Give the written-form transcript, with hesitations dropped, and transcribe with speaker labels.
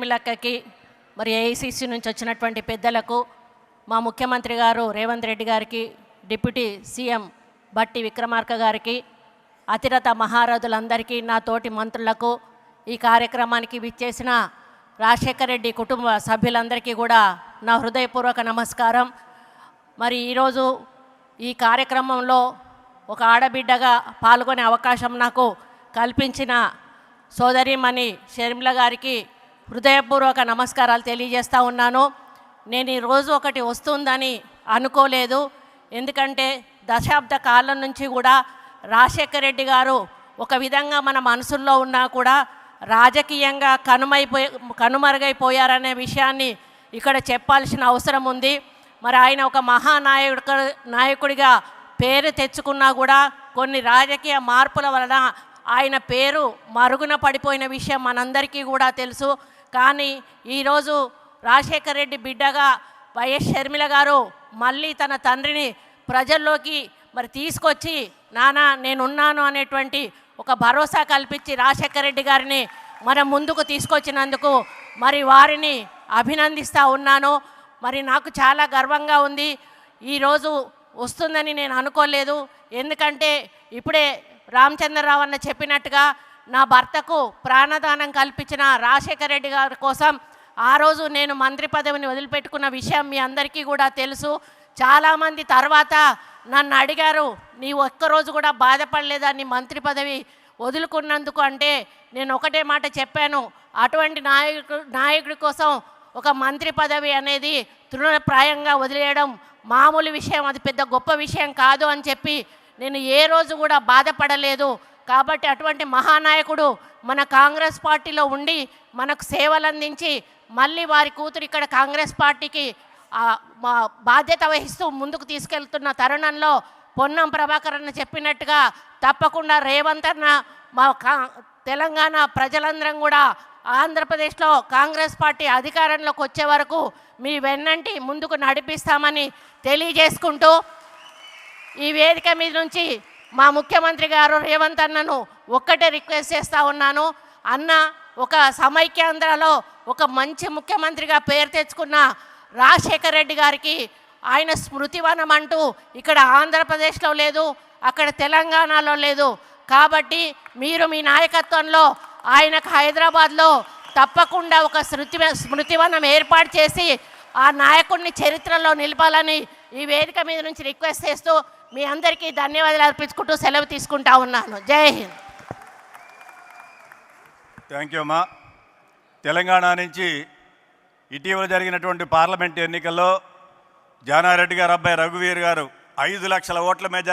Speaker 1: షర్మిలక్కకి మరి ఏఐసిసి నుంచి వచ్చినటువంటి పెద్దలకు, మా ముఖ్యమంత్రి గారు రేవంత్ రెడ్డి గారికి, డిప్యూటీ సీఎం బట్టి విక్రమార్క గారికి, అతిరథ మహారథులందరికీ, నా తోటి మంత్రులకు, ఈ కార్యక్రమానికి విచ్చేసిన రాజశేఖర రెడ్డి కుటుంబ సభ్యులందరికీ కూడా నా హృదయపూర్వక నమస్కారం. మరి ఈరోజు ఈ కార్యక్రమంలో ఒక ఆడబిడ్డగా పాల్గొనే అవకాశం నాకు కల్పించిన సోదరిమణి షర్మిల గారికి హృదయపూర్వక నమస్కారాలు తెలియజేస్తూ ఉన్నాను. నేను ఈరోజు ఒకటి వస్తుందని అనుకోలేదు. ఎందుకంటే దశాబ్ద కాలం నుంచి కూడా రాజశేఖర రెడ్డి గారు ఒక విధంగా మన మనసుల్లో ఉన్నా కూడా రాజకీయంగా కనుమరుగైపోయారనే విషయాన్ని ఇక్కడ చెప్పాల్సిన అవసరం ఉంది. మరి ఆయన ఒక నాయకుడిగా పేరు తెచ్చుకున్నా కూడా కొన్ని రాజకీయ మార్పుల వలన ఆయన పేరు మరుగున పడిపోయిన విషయం మనందరికీ కూడా తెలుసు. కానీ ఈరోజు రాజశేఖర రెడ్డి బిడ్డగా వైఎస్ షర్మిల గారు మళ్ళీ తన తండ్రిని ప్రజల్లోకి మరి తీసుకొచ్చి నానా నేనున్నాను అనేటువంటి ఒక భరోసా కల్పించి రాజశేఖర రెడ్డి గారిని మనం ముందుకు తీసుకొచ్చినందుకు మరి వారిని అభినందిస్తూ ఉన్నాను. మరి నాకు చాలా గర్వంగా ఉంది. ఈరోజు వస్తుందని నేను అనుకోలేదు. ఎందుకంటే ఇప్పుడే రామచంద్రరావు అన్న చెప్పినట్టుగా నా భర్తకు ప్రాణదానం కల్పించిన రాజశేఖర రెడ్డి గారి కోసం ఆ రోజు నేను మంత్రి పదవిని వదిలిపెట్టుకున్న విషయం మీ అందరికీ కూడా తెలుసు. చాలామంది తర్వాత నన్ను అడిగారు, నీ ఒక్కరోజు కూడా బాధపడలేదా నీ మంత్రి పదవి వదులుకున్నందుకు అంటే నేను ఒకటే మాట చెప్పాను, అటువంటి నాయకుడి కోసం ఒక మంత్రి పదవి అనేది తృణప్రాయంగా వదిలేయడం మామూలు విషయం, అది పెద్ద గొప్ప విషయం కాదు అని చెప్పి నేను ఏ రోజు కూడా బాధపడలేదు. కాబట్టి అటువంటి మహానాయకుడు మన కాంగ్రెస్ పార్టీలో ఉండి మనకు సేవలు అందించి మళ్ళీ వారి కూతురు ఇక్కడ కాంగ్రెస్ పార్టీకి బాధ్యత వహిస్తూ ముందుకు తీసుకెళ్తున్న తరుణంలో పొన్నం ప్రభాకర్ అన్న చెప్పినట్టుగా తప్పకుండా రేవంత్ అన్న మా తెలంగాణ ప్రజలందరం కూడా ఆంధ్రప్రదేశ్లో కాంగ్రెస్ పార్టీ అధికారంలోకి వచ్చే వరకు మీ వెన్నంటి ముందుకు నడిపిస్తామని తెలియజేసుకుంటూ ఈ వేదిక మీద నుంచి మా ముఖ్యమంత్రి గారు రేవంత్ అన్నను ఒక్కటే రిక్వెస్ట్ చేస్తూ ఉన్నాను. అన్న ఒక సమైక్యాంధ్రలో ఒక మంచి ముఖ్యమంత్రిగా పేరు తెచ్చుకున్న రాజశేఖర రెడ్డి గారికి ఆయన స్మృతివనం అంటూ ఇక్కడ ఆంధ్రప్రదేశ్లో లేదు, అక్కడ తెలంగాణలో లేదు. కాబట్టి మీరు మీ నాయకత్వంలో ఆయనకు హైదరాబాద్లో తప్పకుండా ఒక స్మృతివనం ఏర్పాటు చేసి ఆ నాయకుడిని చరిత్రలో నిలపాలని ఈ వేదిక మీద నుంచి రిక్వెస్ట్ చేస్తూ మీ అందరికీ ధన్యవాదాలు అర్పించుకుంటూ సెలవు తీసుకుంటా ఉన్నాను. జై హింద్.
Speaker 2: థ్యాంక్ యూ అమ్మా. తెలంగాణ నుంచి ఇటీవల జరిగినటువంటి పార్లమెంట్ ఎన్నికల్లో జానారెడ్డి గారు అబ్బాయి రఘువీర్ గారు 5 లక్షల ఓట్ల మీద